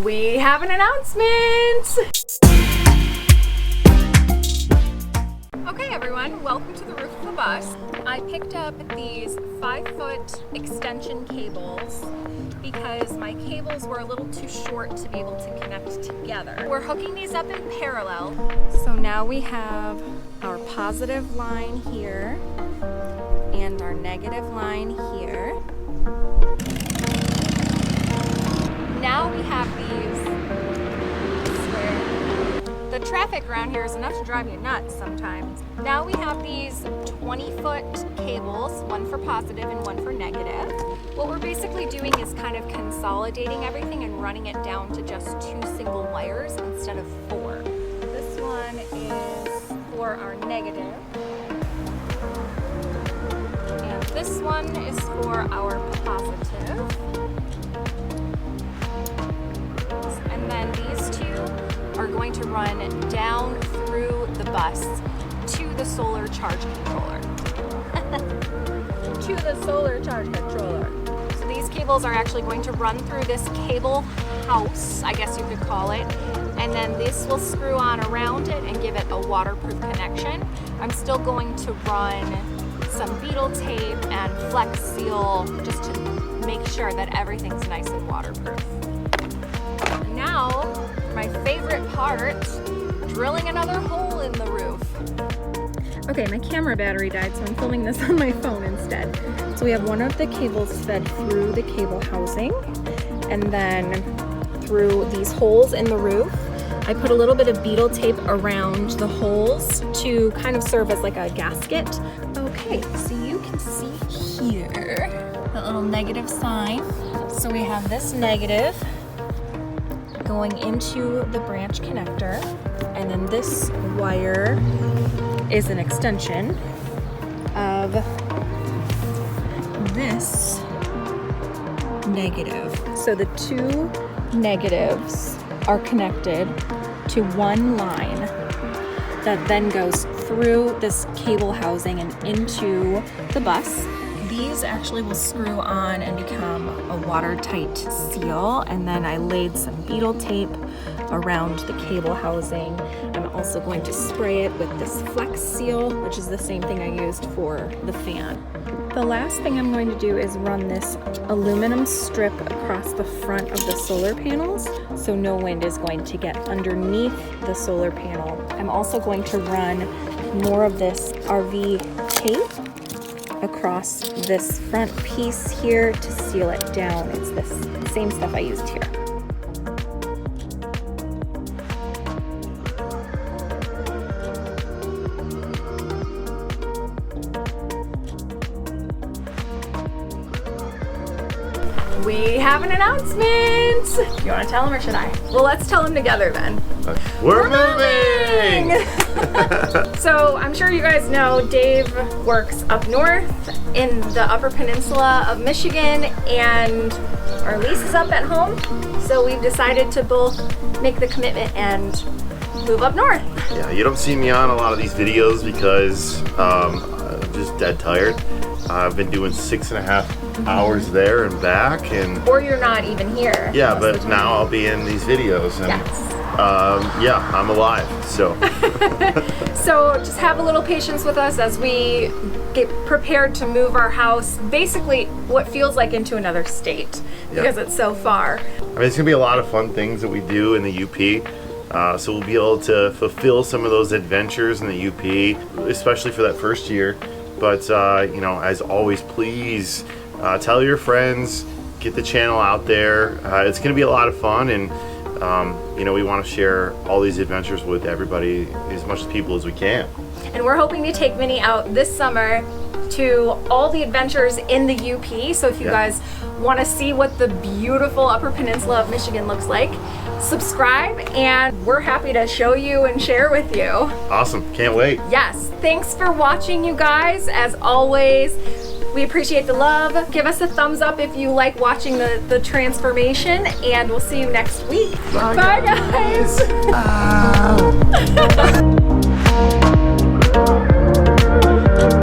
We have an announcement! Okay everyone, welcome to the roof of the bus. I picked up these 5-foot extension cables because my cables were a little too short to be able to connect together. We're hooking these up in parallel. So now we have our positive line here and our negative line here. Now we have these, I swear, the traffic around here is enough to drive you nuts sometimes. Now we have these 20-foot cables, one for positive and one for negative. What we're basically doing is kind of consolidating everything and running it down to just 2 single wires instead of 4. This one is for our negative. And this one is for our positive. And then these two are going to run down through the bus to the solar charge controller. To the solar charge controller. So these cables are actually going to run through this cable house, I guess you could call it, and then this will screw on around it and give it a waterproof connection. I'm still going to run some beetle tape and flex seal just to make sure that everything's nice and waterproof. Now, my favorite part, drilling another hole in the roof. Okay, my camera battery died, so I'm filming this on my phone instead. So we have one of the cables fed through the cable housing, and then through these holes in the roof. I put a little bit of beetle tape around the holes to kind of serve as like a gasket. Okay, so you can see here the little negative sign. So we have this negative going into the branch connector, and then this wire is an extension of this negative. So the 2 negatives are connected to one line that then goes through this cable housing and into the bus. These actually will screw on and become a watertight seal, and then I laid some beetle tape around the cable housing. I'm also going to spray it with this flex seal, which is the same thing I used for the fan. The last thing I'm going to do is run this aluminum strip across the front of the solar panels so no wind is going to get underneath the solar panel. I'm also going to run more of this RV tape across this front piece here to seal it down. It's this same stuff I used here. We have an announcement! You want to tell them or should I? Well, let's tell them together then. We're moving! So I'm sure you guys know Dave works up north in the Upper Peninsula of Michigan, and our lease is up at home. So we've decided to both make the commitment and move up north. Yeah, you don't see me on a lot of these videos because I'm just dead tired. I've been doing 6.5 hours there and back, and or you're not even here. Yeah, but now I'll be in these videos, and yes. Yeah, I'm alive. So so just have a little patience with us as we get prepared to move our house, basically what feels like into another state, because it's so far. I mean, it's gonna be a lot of fun things that we do in the UP. So we'll be able to fulfill some of those adventures in the UP, especially for that first year. But you know, as always, please tell your friends, get the channel out there. It's going to be a lot of fun, and you know, we want to share all these adventures with everybody, as much people as we can. And we're hoping to take Minnie out this summer to all the adventures in the UP. So if you guys want to see what the beautiful Upper Peninsula of Michigan looks like, subscribe, and we're happy to show you and share with you. Awesome, can't wait. Yes, thanks for watching, you guys. As always, we appreciate the love. Give us a thumbs up if you like watching the transformation, and we'll see you next week. Bye guys.